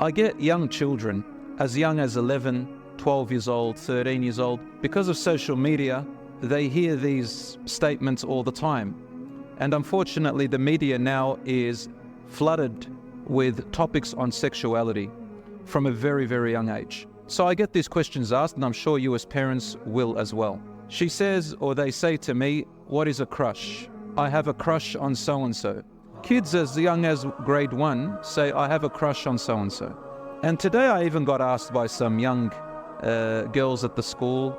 I get young children, as young as 11, 12 years old, 13 years old, because of social media, they hear these statements all the time. And unfortunately, the media now is flooded with topics on sexuality from a very, very young age. So I get these questions asked, and I'm sure you as parents will as well. She says, or they say to me, what is a crush? I have a crush on so-and-so. Kids as young as grade 1 say, I have a crush on so-and-so. And today I even got asked by some young girls at the school,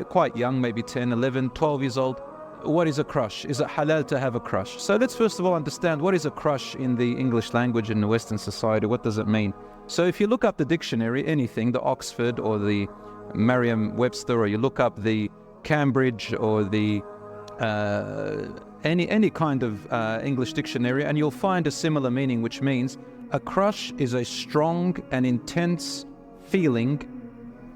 quite young, maybe 10, 11, 12 years old, what is a crush? Is it halal to have a crush? So let's first of all understand, what is a crush in the English language in the Western society? What does it mean? So if you look up the dictionary, anything, the Oxford or the Merriam-Webster, or you look up the Cambridge or the any kind of English dictionary, and you'll find a similar meaning, which means a crush is a strong and intense feeling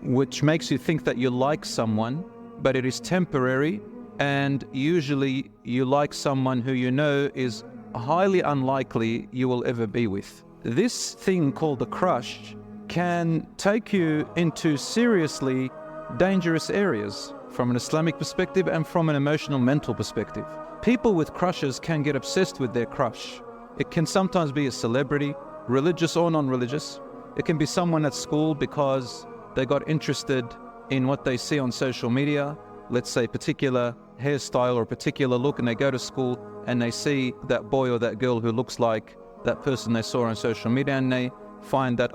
which makes you think that you like someone, but it is temporary, and usually you like someone who you know is highly unlikely you will ever be with. This thing called a crush can take you into seriously dangerous areas from an Islamic perspective and from an emotional, mental perspective. People with crushes can get obsessed with their crush. It can sometimes be a celebrity, religious or non-religious. It can be someone at school because they got interested in what they see on social media, let's say particular hairstyle or a particular look, and they go to school and they see that boy or that girl who looks like that person they saw on social media, and they find that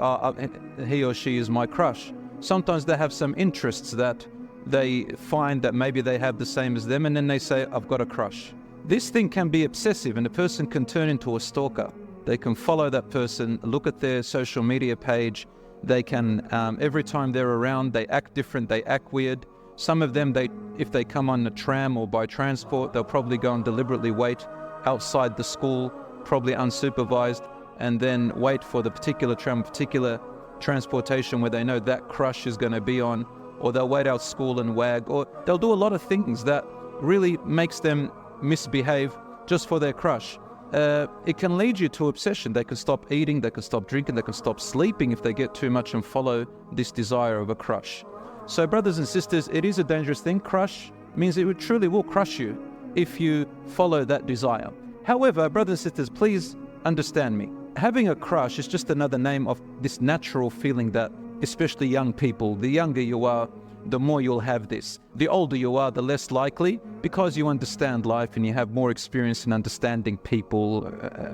he or she is my crush. Sometimes they have some interests that they find that maybe they have the same as them, and then they say, I've got a crush. This thing can be obsessive, and a person can turn into a stalker. They can follow that person, look at their social media page. They can, every time they're around, they act different, they act weird. Some of them, if they come on a tram or by transport, they'll probably go and deliberately wait outside the school, probably unsupervised, and then wait for the particular tram, particular transportation where they know that crush is going to be on, or they'll wait out school and wag, or they'll do a lot of things that really makes them misbehave just for their crush. It can lead you to obsession. They can stop eating, they can stop drinking, they can stop sleeping if they get too much and follow this desire of a crush. So brothers and sisters, it is a dangerous thing. Crush means it truly will crush you if you follow that desire. However, brothers and sisters, please understand me. Having a crush is just another name of this natural feeling that, especially young people, the younger you are, the more you'll have this. The older you are, the less likely, because you understand life and you have more experience in understanding people,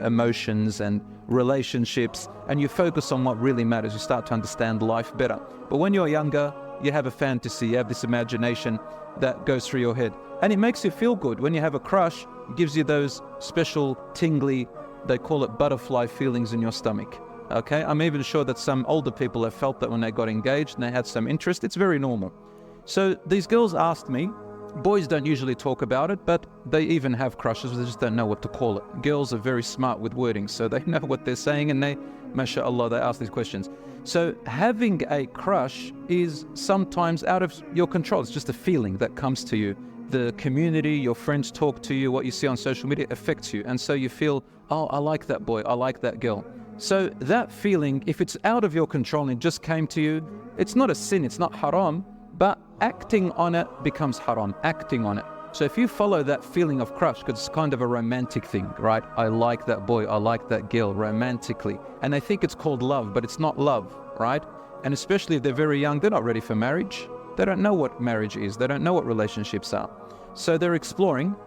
emotions and relationships, and you focus on what really matters. You start to understand life better. But when you're younger, you have a fantasy, you have this imagination that goes through your head. And it makes you feel good. When you have a crush, it gives you those special tingly, they call it butterfly feelings in your stomach. Okay, I'm even sure that some older people have felt that when they got engaged and they had some interest. It's very normal. So these girls asked me, boys don't usually talk about it, but they even have crushes, they just don't know what to call it. Girls are very smart with wording, so they know what they're saying, and they, mashallah, they ask these questions. So having a crush is sometimes out of your control. It's just a feeling that comes to you. The community, your friends talk to you, what you see on social media affects you. And so you feel, oh, I like that boy, I like that girl. So that feeling, if it's out of your control and it just came to you, it's not a sin, it's not haram, but acting on it becomes haram, acting on it. So if you follow that feeling of crush, because it's kind of a romantic thing, right? I like that boy, I like that girl romantically. And they think it's called love, but it's not love, right? And especially if they're very young, they're not ready for marriage. They don't know what marriage is. They don't know what relationships are. So they're exploring.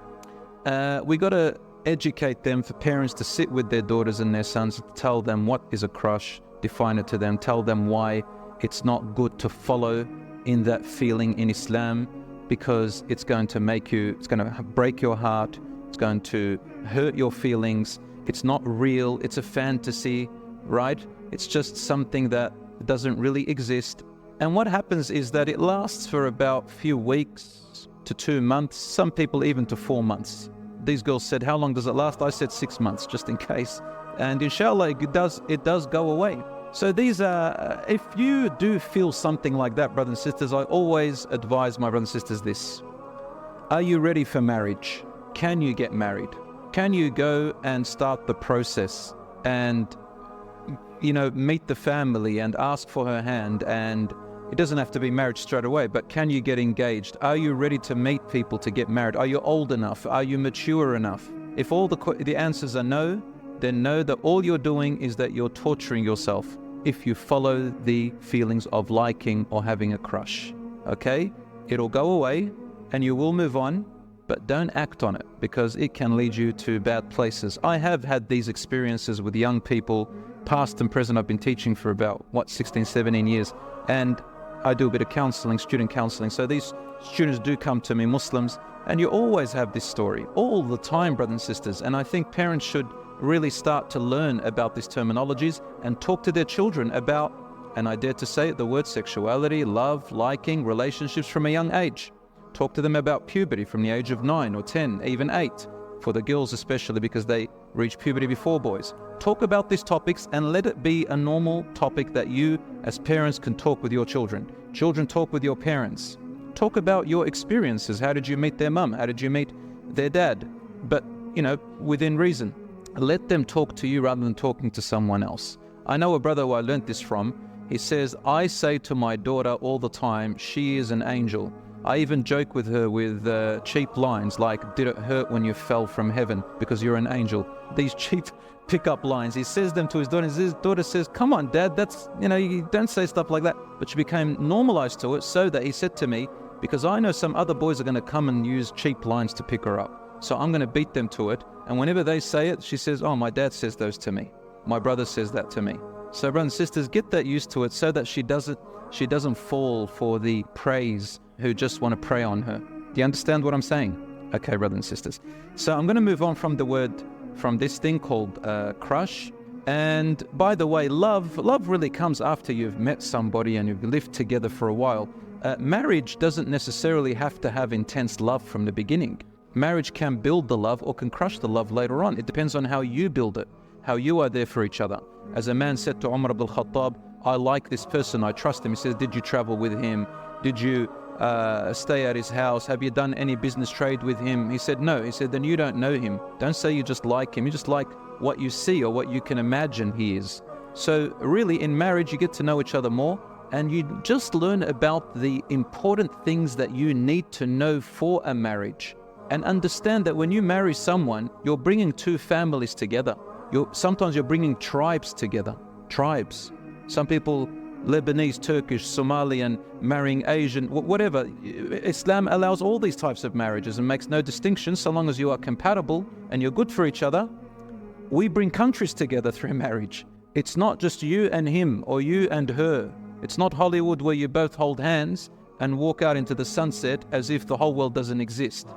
We got to educate them, for parents to sit with their daughters and their sons, tell them what is a crush, define it to them, tell them why it's not good to follow in that feeling in Islam, because it's going to make you, it's going to break your heart, it's going to hurt your feelings, it's not real, it's a fantasy, right? It's just something that doesn't really exist. And what happens is that it lasts for about a few weeks to 2 months, some people even to 4 months. These girls said, how long does it last? I said 6 months, just in case. And inshallah, it does go away. So these are, if you do feel something like that, brothers and sisters, I always advise my brothers and sisters this. Are you ready for marriage? Can you get married? Can you go and start the process and meet the family and ask for her hand, and it doesn't have to be marriage straight away, but can you get engaged? Are you ready to meet people to get married? Are you old enough? Are you mature enough? If all the answers are no, then know that all you're doing is that you're torturing yourself if you follow the feelings of liking or having a crush. Okay? It'll go away and you will move on, but don't act on it because it can lead you to bad places. I have had these experiences with young people, past and present. I've been teaching for about, 16, 17 years, and I do a bit of counseling, student counseling. So these students do come to me, Muslims, and you always have this story all the time, brothers and sisters. And I think parents should really start to learn about these terminologies and talk to their children about, and I dare to say it, the word sexuality, love, liking, relationships from a young age. Talk to them about puberty from the age of 9 or 10, even 8, for the girls especially because they reach puberty before boys. Talk about these topics and let it be a normal topic that you as parents can talk with your children. Children talk with your parents. Talk about your experiences. How did you meet their mum? How did you meet their dad? But, within reason. Let them talk to you rather than talking to someone else. I know a brother who I learnt this from. He says, I say to my daughter all the time, she is an angel. I even joke with her with cheap lines like, did it hurt when you fell from heaven because you're an angel? These cheap pickup lines. He says them to his daughter. His daughter says, come on, Dad, that's, you don't say stuff like that. But she became normalized to it so that he said to me, because I know some other boys are going to come and use cheap lines to pick her up. So I'm going to beat them to it. And whenever they say it, she says, oh, my dad says those to me. My brother says that to me. So brothers and sisters, get that used to it so that she doesn't fall for the praise who just want to prey on her. Do you understand what I'm saying? Okay, brothers and sisters. So I'm going to move on from this thing called crush. And by the way, love really comes after you've met somebody and you've lived together for a while. Marriage doesn't necessarily have to have intense love from the beginning. Marriage can build the love or can crush the love later on. It depends on how you build it, how you are there for each other. As a man said to Umar ibn al-Khattab, I like this person, I trust him. He says, did you travel with him? Did you stay at his house? Have you done any business trade with him? He said, no. He said, then you don't know him. Don't say you just like him. You just like what you see or what you can imagine he is. So really in marriage, you get to know each other more and you just learn about the important things that you need to know for a marriage. And understand that when you marry someone, you're bringing two families together. Sometimes you're bringing tribes together. Tribes. Some people, Lebanese, Turkish, Somalian, marrying Asian, whatever. Islam allows all these types of marriages and makes no distinction so long as you are compatible and you're good for each other. We bring countries together through marriage. It's not just you and him or you and her. It's not Hollywood where you both hold hands and walk out into the sunset as if the whole world doesn't exist.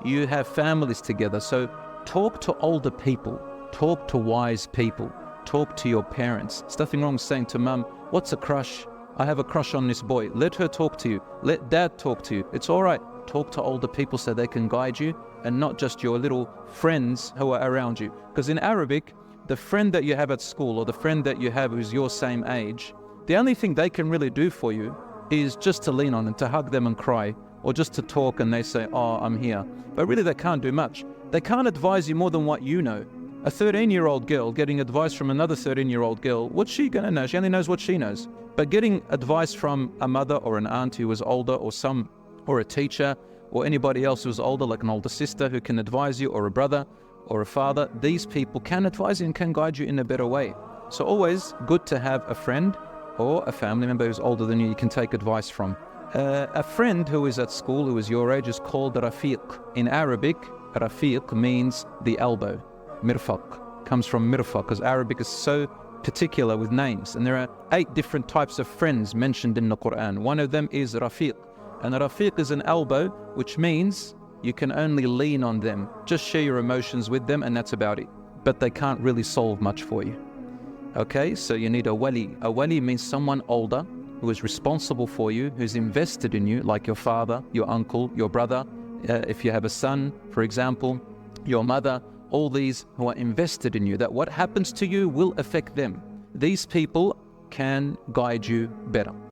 You have families together. So talk to older people. Talk to wise people. Talk to your parents. There's nothing wrong with saying to mum, what's a crush? I have a crush on this boy. Let her talk to you. Let dad talk to you. It's all right. Talk to older people so they can guide you and not just your little friends who are around you. Because in Arabic, the friend that you have at school or the friend that you have who's your same age, the only thing they can really do for you is just to lean on and to hug them and cry, or just to talk and they say, oh, I'm here. But really they can't do much. They can't advise you more than what you know. A 13-year-old girl getting advice from another 13-year-old girl, what's she going to know? She only knows what she knows. But getting advice from a mother or an aunt who was older or a teacher or anybody else who's older, like an older sister who can advise you, or a brother or a father, these people can advise you and can guide you in a better way. So always good to have a friend or a family member who's older than you can take advice from. A friend who is at school, who is your age, is called Rafiq. In Arabic, Rafiq means the elbow. Mirfaq comes from mirfaq, because Arabic is so particular with names. And there are 8 different types of friends mentioned in the Quran. One of them is Rafiq. And Rafiq is an elbow, which means you can only lean on them. Just share your emotions with them and that's about it. But they can't really solve much for you. Okay, so you need a wali. A wali means someone older who is responsible for you, who's invested in you, like your father, your uncle, your brother, if you have a son, for example, your mother, all these who are invested in you, that what happens to you will affect them. These people can guide you better.